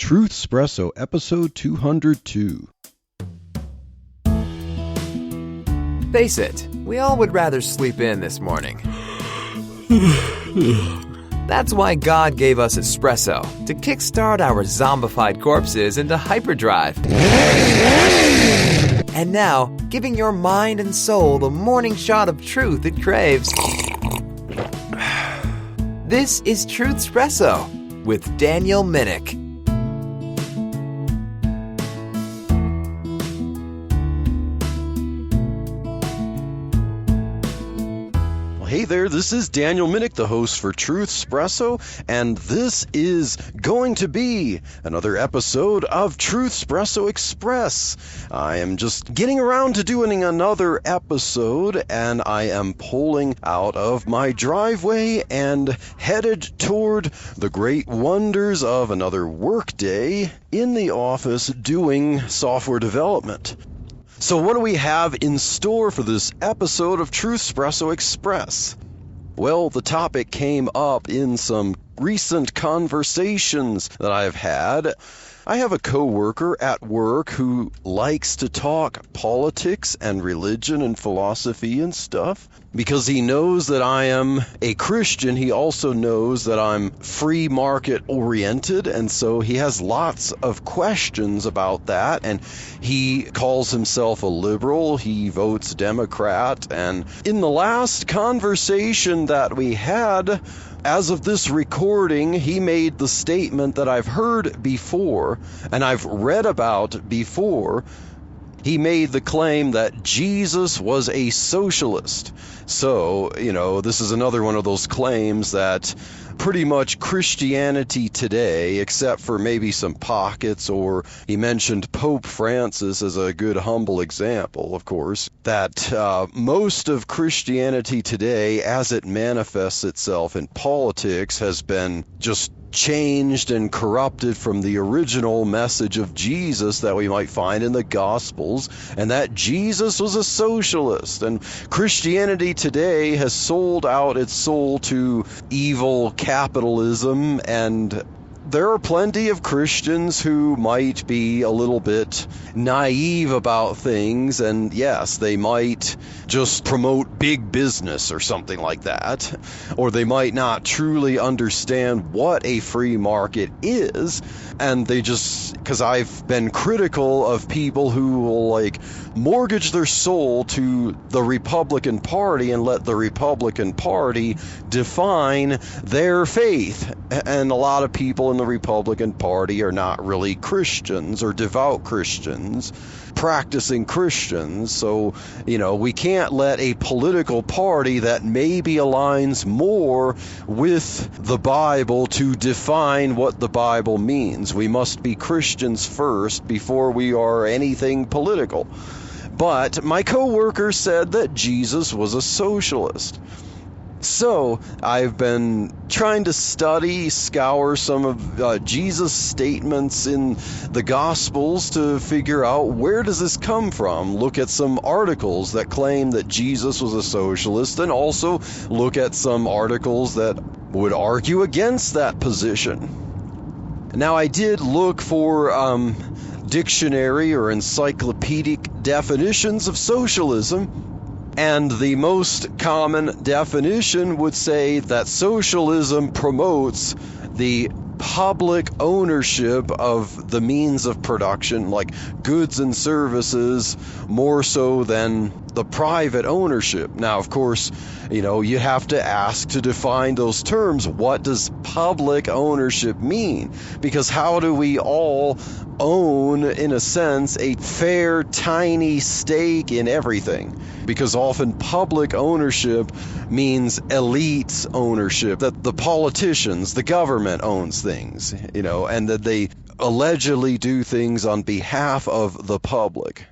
Truthspresso episode 202. Face it, we all would rather sleep in this morning. That's why God gave us espresso, to kickstart our zombified corpses into hyperdrive. And now, giving your mind and soul the morning shot of truth it craves. This is Truthspresso with Daniel Minnick. Hey there, this is Daniel Minnick, the host for Truthspresso, and this is going to be another episode of Truthspresso Express. I am just getting around to doing another episode, and I am pulling out of my driveway and headed toward the great wonders of another workday in the office doing software development. So what do we have in store for this episode of Truthspresso Express? Well, the topic came up in some recent conversations that I've had. I have a coworker at work who likes to talk politics and religion and philosophy and stuff. Because he knows that I am a Christian, he also knows that I'm free market oriented, and so he has lots of questions about that, and he calls himself a liberal, he votes Democrat, and in the last conversation that we had, as of this recording, he made the statement that I've heard before, and I've read about before. He made the claim that Jesus was a socialist. So, this is another one of those claims that pretty much Christianity today, except for maybe some pockets, or he mentioned Pope Francis as a good humble example, of course, that most of Christianity today, as it manifests itself in politics, has been just changed and corrupted from the original message of Jesus that we might find in the Gospels, and that Jesus was a socialist. And Christianity today has sold out its soul to evil capitalism, and there are plenty of Christians who might be a little bit naive about things, and yes, they might just promote big business or something like that, or they might not truly understand what a free market is, and they just, because I've been critical of people who will mortgage their soul to the Republican Party and let the Republican Party define their faith. And a lot of people in the Republican Party are not really Christians or devout Christians, practicing Christians. So, we can't let a political party that maybe aligns more with the Bible to define what the Bible means. We must be Christians first before we are anything political. But my coworker said that Jesus was a socialist. So I've been trying to scour some of Jesus' statements in the Gospels to figure out where does this come from. Look at some articles that claim that Jesus was a socialist, and also look at some articles that would argue against that position. Now, I did look for dictionary or encyclopedic definitions of socialism. And the most common definition would say that socialism promotes the public ownership of the means of production, like goods and services, more so than the private ownership. Now, of course, you have to ask to define those terms. What does public ownership mean? Because how do we all own, in a sense, a fair, tiny stake in everything? Because often public ownership means elite ownership, that the politicians, the government owns things, and that they allegedly do things on behalf of the public.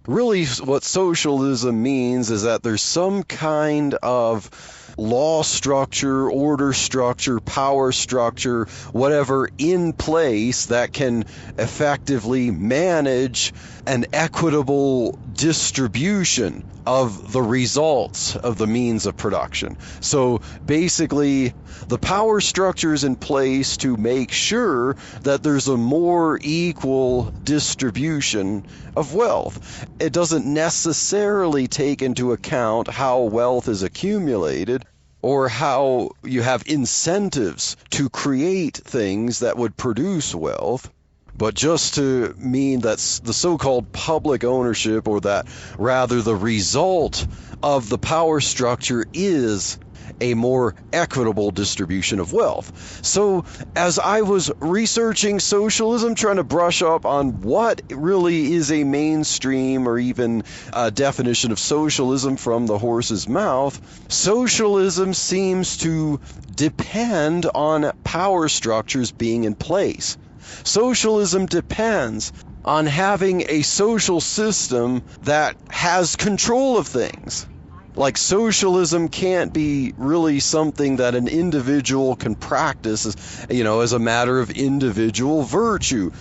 Really, what socialism means is that there's some kind of law structure, order structure, power structure, whatever in place that can effectively manage an equitable distribution of the results of the means of production. So basically, the power structure is in place to make sure that there's a more equal distribution of wealth. It doesn't necessarily take into account how wealth is accumulated or how you have incentives to create things that would produce wealth, but just to mean that the so-called public ownership, or that rather the result of the power structure, is a more equitable distribution of wealth. So as I was researching socialism, trying to brush up on what really is a mainstream or even a definition of socialism from the horse's mouth, socialism seems to depend on power structures being in place. Socialism depends on having a social system that has control of things. Like, socialism can't be really something that an individual can practice as a matter of individual virtue.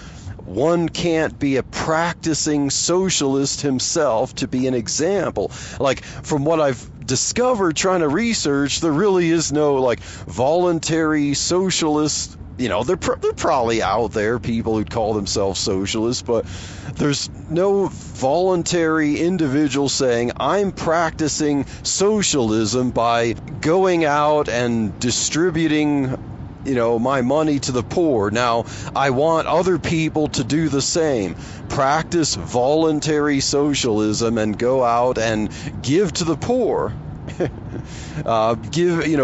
One can't be a practicing socialist himself to be an example. Like, from what I've discovered trying to research, there really is no voluntary socialist. They're probably out there, people who'd call themselves socialists, but there's no voluntary individual saying, I'm practicing socialism by going out and distributing, my money to the poor. Now, I want other people to do the same. Practice voluntary socialism and go out and give to the poor.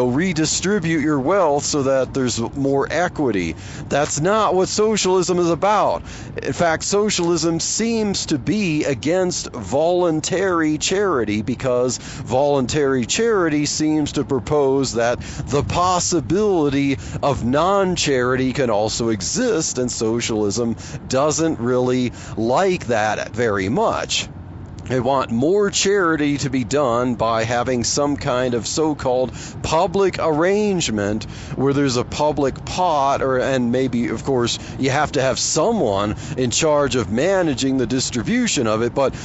Redistribute your wealth so that there's more equity. That's not what socialism is about. In fact, socialism seems to be against voluntary charity, because voluntary charity seems to propose that the possibility of non-charity can also exist, and socialism doesn't really like that very much. They want more charity to be done by having some kind of so-called public arrangement where there's a public pot, and maybe, of course, you have to have someone in charge of managing the distribution of it, but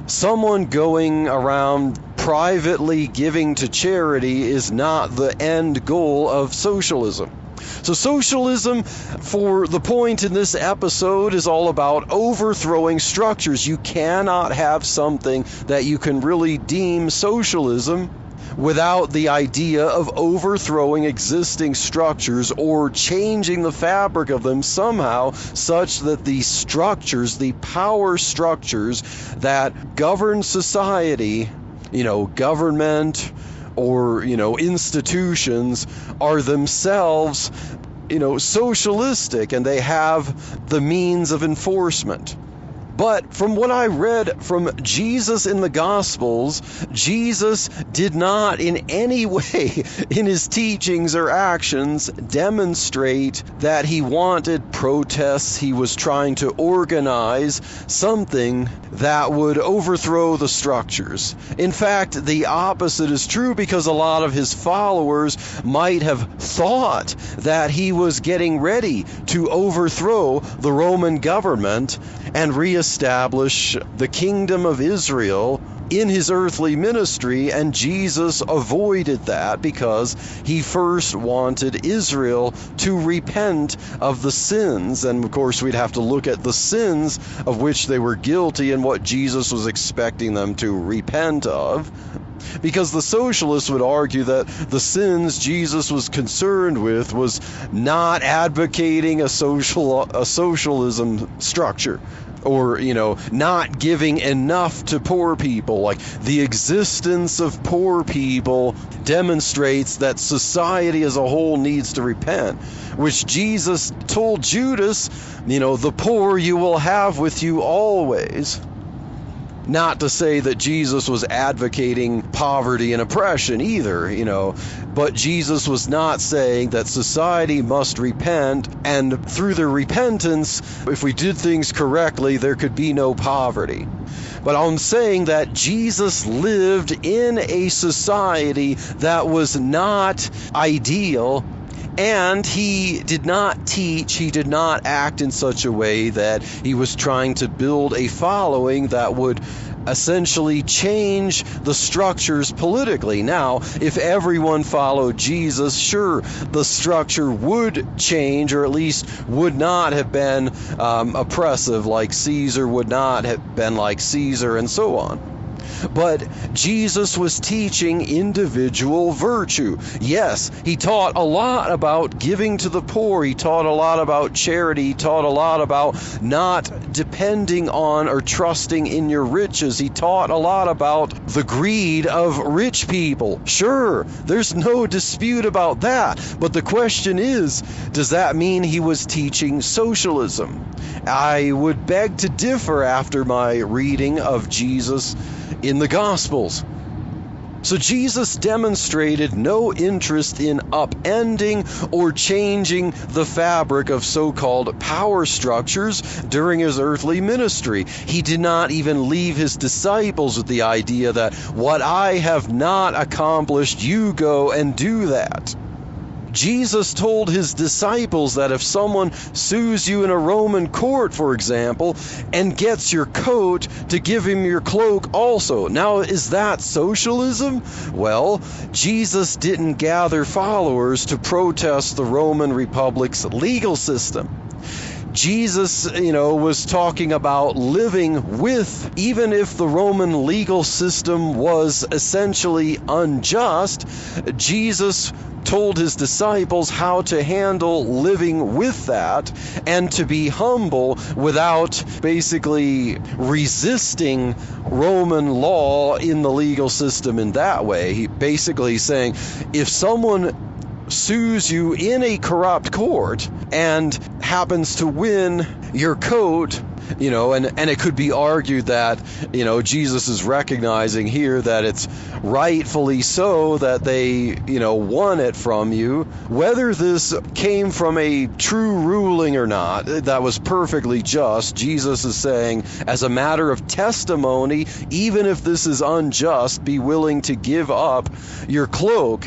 someone going around privately giving to charity is not the end goal of socialism. So socialism, for the point in this episode, is all about overthrowing structures. You cannot have something that you can really deem socialism without the idea of overthrowing existing structures or changing the fabric of them somehow, such that the structures, the power structures that govern society, government or institutions, are themselves socialistic, and they have the means of enforcement. But from what I read from Jesus in the Gospels, Jesus did not in any way in his teachings or actions demonstrate that he wanted protests. He was trying to organize something that would overthrow the structures. In fact, the opposite is true, because a lot of his followers might have thought that he was getting ready to overthrow the Roman government and reestablish the kingdom of Israel in his earthly ministry, and Jesus avoided that because he first wanted Israel to repent of the sins. And of course, we'd have to look at the sins of which they were guilty and what Jesus was expecting them to repent of. Because the socialists would argue that the sins Jesus was concerned with was not advocating a socialism structure, or not giving enough to poor people. Like, the existence of poor people demonstrates that society as a whole needs to repent, which Jesus told Judas, the poor you will have with you always. Not to say that Jesus was advocating poverty and oppression either, but Jesus was not saying that society must repent, and through their repentance, if we did things correctly, there could be no poverty. But I'm saying that Jesus lived in a society that was not ideal, and he did not teach, he did not act in such a way that he was trying to build a following that would essentially change the structures politically. Now, if everyone followed Jesus, sure, the structure would change, or at least would not have been oppressive like Caesar, would not have been like Caesar, and so on. But Jesus was teaching individual virtue. Yes, he taught a lot about giving to the poor. He taught a lot about charity. He taught a lot about not depending on or trusting in your riches. He taught a lot about the greed of rich people. Sure, there's no dispute about that. But the question is, does that mean he was teaching socialism? I would beg to differ after my reading of Jesus in the Gospels. So Jesus demonstrated no interest in upending or changing the fabric of so-called power structures during his earthly ministry. He did not even leave his disciples with the idea that what I have not accomplished, you go and do that. Jesus told his disciples that if someone sues you in a Roman court, for example, and gets your coat, to give him your cloak also. Now, is that socialism? Well, Jesus didn't gather followers to protest the Roman Republic's legal system. Jesus, was talking about living with, even if the Roman legal system was essentially unjust, Jesus told his disciples how to handle living with that and to be humble without basically resisting Roman law in the legal system in that way. He basically saying, if someone sues you in a corrupt court and happens to win your coat, and it could be argued that, Jesus is recognizing here that it's rightfully so that they, won it from you. Whether this came from a true ruling or not, that was perfectly just. Jesus is saying, as a matter of testimony, even if this is unjust, be willing to give up your cloak,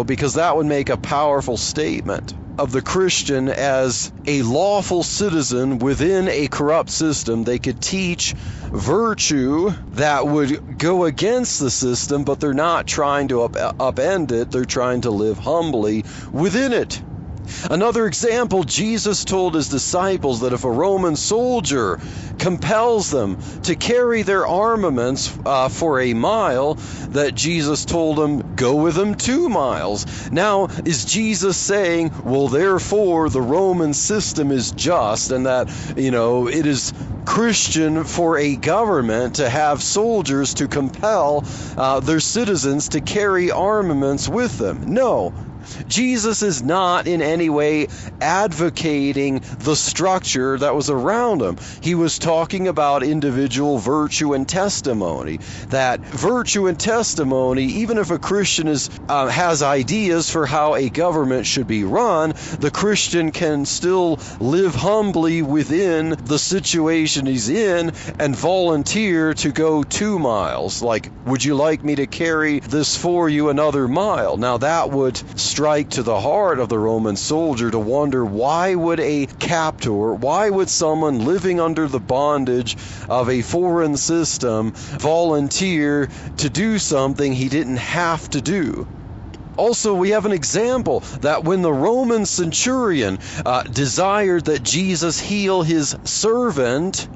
because that would make a powerful statement of the Christian as a lawful citizen within a corrupt system. They could teach virtue that would go against the system, but they're not trying to upend it. They're trying to live humbly within it. Another example, Jesus told his disciples that if a Roman soldier compels them to carry their armaments for a mile, that Jesus told them, go with them 2 miles. Now, is Jesus saying, well, therefore the Roman system is just, and that, it is Christian for a government to have soldiers to compel their citizens to carry armaments with them? No. Jesus is not in any way advocating the structure that was around him. He was talking about individual virtue and testimony. That virtue and testimony, even if a Christian has ideas for how a government should be run, the Christian can still live humbly within the situation he's in and volunteer to go 2 miles. Like, would you like me to carry this for you another mile? Now that would strike to the heart of the Roman soldier to wonder, why would a captor, why would someone living under the bondage of a foreign system volunteer to do something he didn't have to do? Also, we have an example that when the Roman centurion desired that Jesus heal his servant,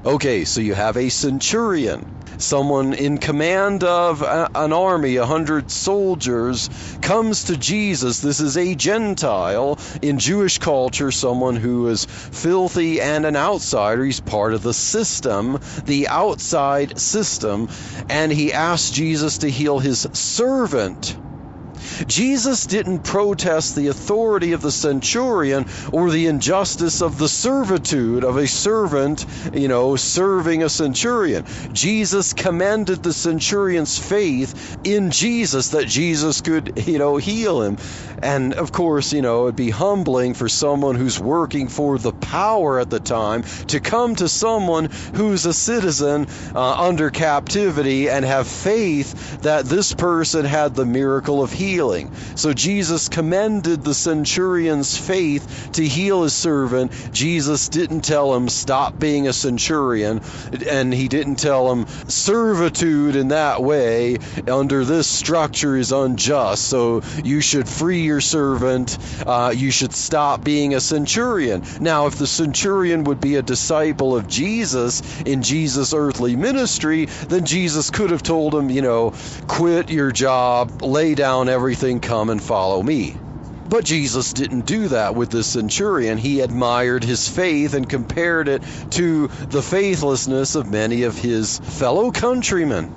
okay, so you have a centurion, someone in command of an army, 100 soldiers, comes to Jesus. This is a Gentile. In Jewish culture, someone who is filthy and an outsider. He's part of the system, the outside system, and he asks Jesus to heal his servant. Jesus didn't protest the authority of the centurion or the injustice of the servitude of a servant, serving a centurion. Jesus commended the centurion's faith in Jesus, that Jesus could, heal him. And of course, it'd be humbling for someone who's working for the power at the time to come to someone who's a citizen under captivity and have faith that this person had the miracle of healing. So Jesus commended the centurion's faith to heal his servant. Jesus didn't tell him stop being a centurion, and he didn't tell him servitude in that way under this structure is unjust, so you should free your servant, you should stop being a centurion. Now, if the centurion would be a disciple of Jesus in Jesus' earthly ministry, then Jesus could have told him, quit your job, lay down everything, come and follow me. But Jesus didn't do that with the centurion. He admired his faith and compared it to the faithlessness of many of his fellow countrymen.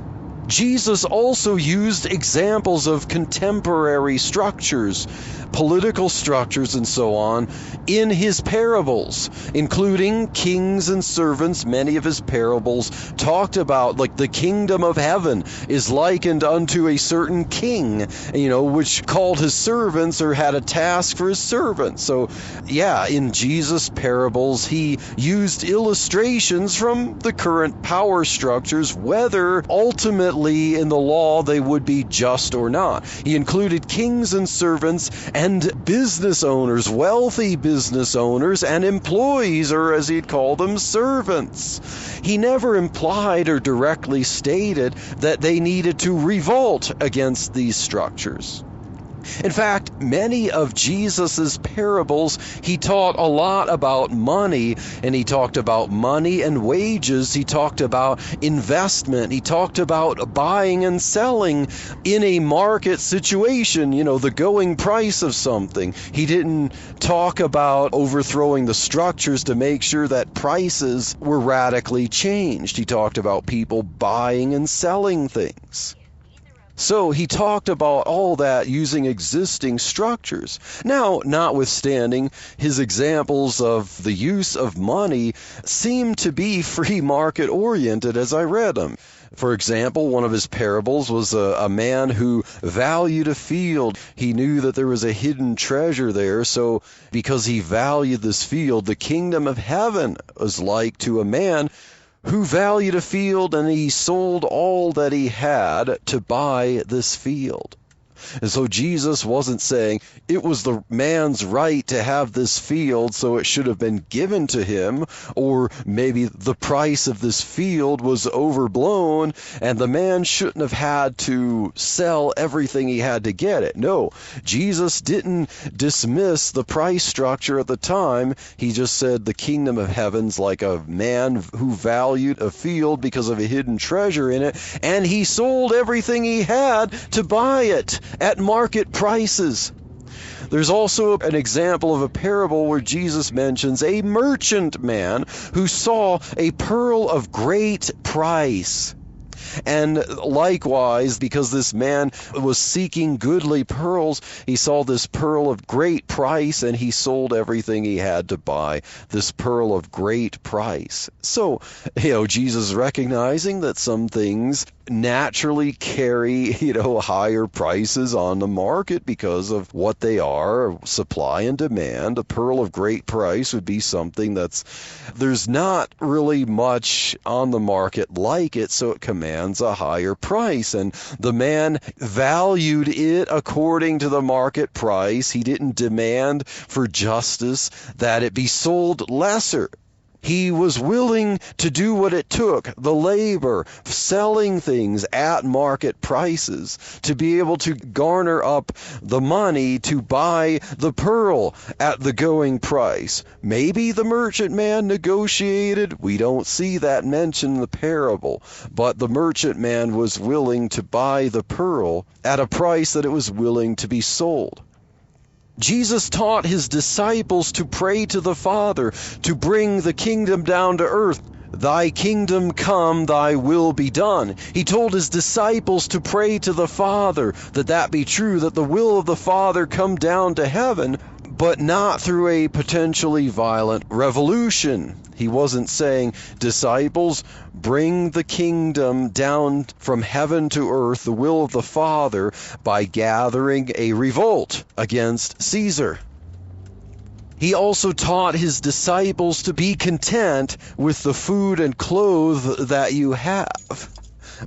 Jesus also used examples of contemporary structures, political structures and so on, in his parables, including kings and servants. Many of his parables talked about, like, the kingdom of heaven is likened unto a certain king, which called his servants or had a task for his servants. So, in Jesus' parables, he used illustrations from the current power structures, whether ultimately in the law they would be just or not. He included kings and servants and business owners, wealthy business owners, and employees, or as he'd call them, servants. He never implied or directly stated that they needed to revolt against these structures. In fact, many of Jesus's parables, he taught a lot about money, and he talked about money and wages. He talked about investment. He talked about buying and selling in a market situation, the going price of something. He didn't talk about overthrowing the structures to make sure that prices were radically changed. He talked about people buying and selling things. So he talked about all that using existing structures. Now, notwithstanding, his examples of the use of money seem to be free market oriented as I read them. For example, one of his parables was a man who valued a field. He knew that there was a hidden treasure there, so because he valued this field, the kingdom of heaven was like to a man who valued a field, and he sold all that he had to buy this field. And so Jesus wasn't saying it was the man's right to have this field, so it should have been given to him, or maybe the price of this field was overblown and the man shouldn't have had to sell everything he had to get it. No, Jesus didn't dismiss the price structure at the time. He just said the kingdom of heaven's like a man who valued a field because of a hidden treasure in it, and he sold everything he had to buy it at market prices. There's also an example of a parable where Jesus mentions a merchant man who saw a pearl of great price. And likewise, because this man was seeking goodly pearls, he saw this pearl of great price, and he sold everything he had to buy this pearl of great price. So, Jesus recognizing that some things naturally carry, higher prices on the market because of what they are, supply and demand. A pearl of great price would be something there's not really much on the market like it, so it commands a higher price. And the man valued it according to the market price. He didn't demand for justice that it be sold lesser. He was willing to do what it took, the labor, selling things at market prices, to be able to garner up the money to buy the pearl at the going price. Maybe the merchant man negotiated. We don't see that mentioned in the parable. But the merchant man was willing to buy the pearl at a price that it was willing to be sold. Jesus taught his disciples to pray to the Father, to bring the kingdom down to earth. "Thy kingdom come, thy will be done." He told his disciples to pray to the Father, that be true, that the will of the Father come down to heaven, but not through a potentially violent revolution. He wasn't saying, "Disciples, bring the kingdom down from heaven to earth, the will of the Father, by gathering a revolt against Caesar." He also taught his disciples to be content with the food and clothes that you have.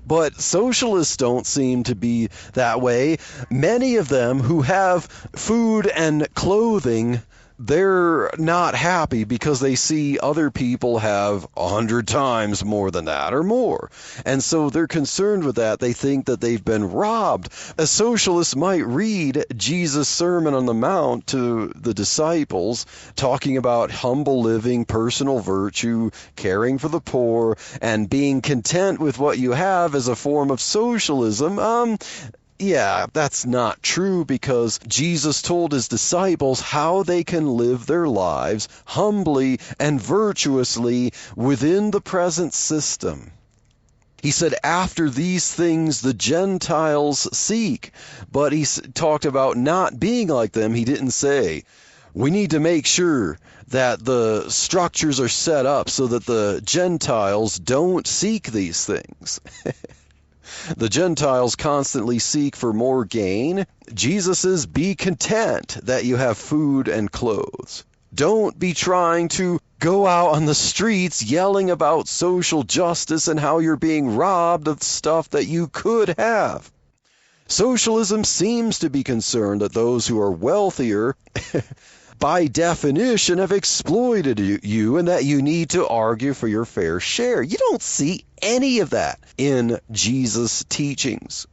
But socialists don't seem to be that way. Many of them who have food and clothing, they're not happy because they see other people have 100 times more than that or more. And so they're concerned with that. They think that they've been robbed. A socialist might read Jesus' Sermon on the Mount to the disciples, talking about humble living, personal virtue, caring for the poor, and being content with what you have as a form of socialism. Yeah, that's not true, because Jesus told his disciples how they can live their lives humbly and virtuously within the present system. He said, "After these things the Gentiles seek," but he talked about not being like them. He didn't say, "We need to make sure that the structures are set up so that the Gentiles don't seek these things." The Gentiles constantly seek for more gain. Jesus says, "Be content that you have food and clothes." Don't be trying to go out on the streets yelling about social justice and how you're being robbed of stuff that you could have. Socialism seems to be concerned that those who are wealthier by definition have exploited you, and that you need to argue for your fair share. You don't see any of that in Jesus' teachings.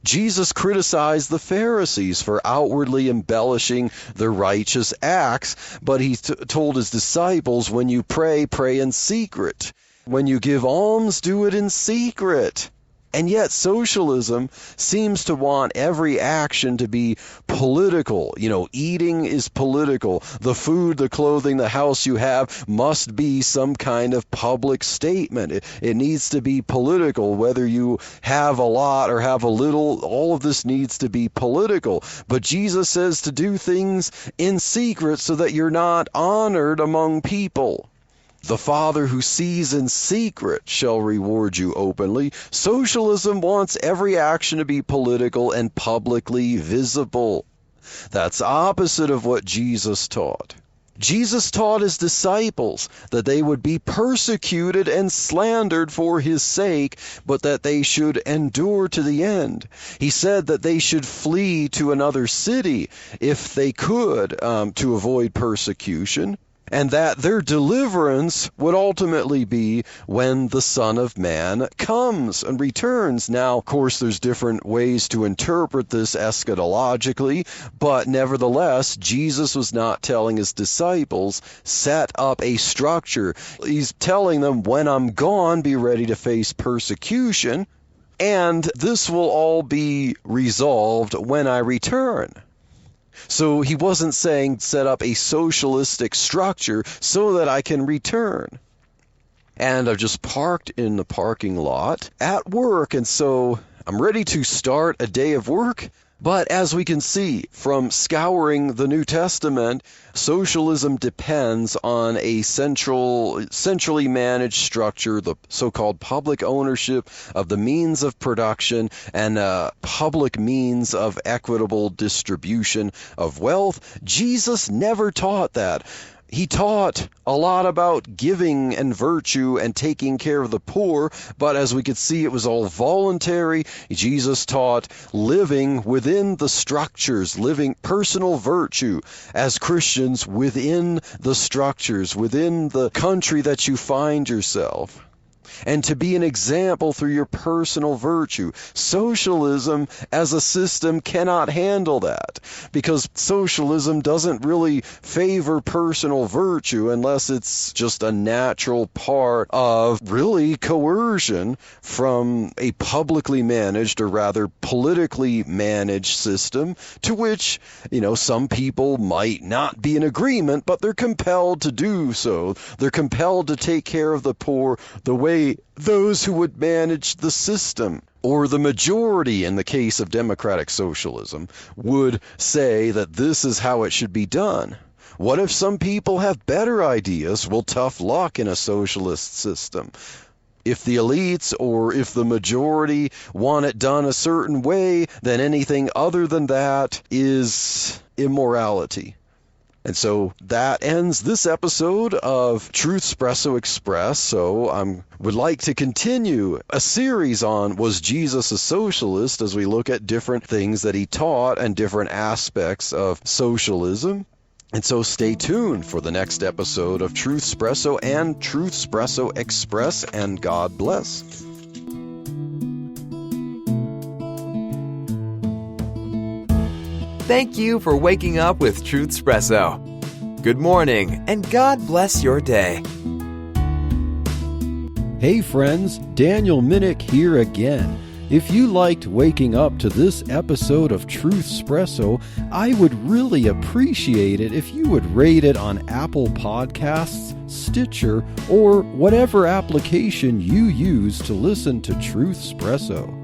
Jesus criticized the Pharisees for outwardly embellishing their righteous acts, but he told his disciples, when you pray, pray in secret. When you give alms, do it in secret. And yet socialism seems to want every action to be political. Eating is political. The food, the clothing, the house you have must be some kind of public statement. It needs to be political. Whether you have a lot or have a little, all of this needs to be political. But Jesus says to do things in secret so that you're not honored among people. The Father who sees in secret shall reward you openly. Socialism wants every action to be political and publicly visible. That's opposite of what Jesus taught. Jesus taught his disciples that they would be persecuted and slandered for his sake, but that they should endure to the end. He said that they should flee to another city if they could, to avoid persecution, and that their deliverance would ultimately be when the Son of Man comes and returns. Now, of course, there's different ways to interpret this eschatologically, but nevertheless, Jesus was not telling his disciples, set up a structure. He's telling them, when I'm gone, be ready to face persecution, and this will all be resolved when I return. So he wasn't saying set up a socialistic structure so that I can return. And I've just parked in the parking lot at work, and so I'm ready to start a day of work. But as we can see from scouring the New Testament, socialism depends on a centrally managed structure, the so-called public ownership of the means of production, and public means of equitable distribution of wealth. Jesus never taught that. He taught a lot about giving and virtue and taking care of the poor, but as we could see, it was all voluntary. Jesus taught living within the structures, living personal virtue as Christians within the structures, within the country that you find yourself. and to be an example through your personal virtue. Socialism as a system cannot handle that, because socialism doesn't really favor personal virtue unless it's just a natural part of really coercion from a publicly managed, or rather politically managed system, to which, some people might not be in agreement, but they're compelled to do so. They're compelled to take care of the poor the way those who would manage the system, or the majority in the case of democratic socialism, would say that this is how it should be done. What if some people have better ideas? Well, tough luck in a socialist system. If the elites or if the majority want it done a certain way, then anything other than that is immorality. And so that ends this episode of Truthspresso Express. So I would like to continue a series on Was Jesus a Socialist, as we look at different things that he taught and different aspects of socialism. And so stay tuned for the next episode of Truthspresso and Truthspresso Express, and God bless. Thank you for waking up with Truthspresso. Good morning, and God bless your day. Hey friends, Daniel Minnick here again. If you liked waking up to this episode of Truthspresso, I would really appreciate it if you would rate it on Apple Podcasts, Stitcher, or whatever application you use to listen to Truthspresso.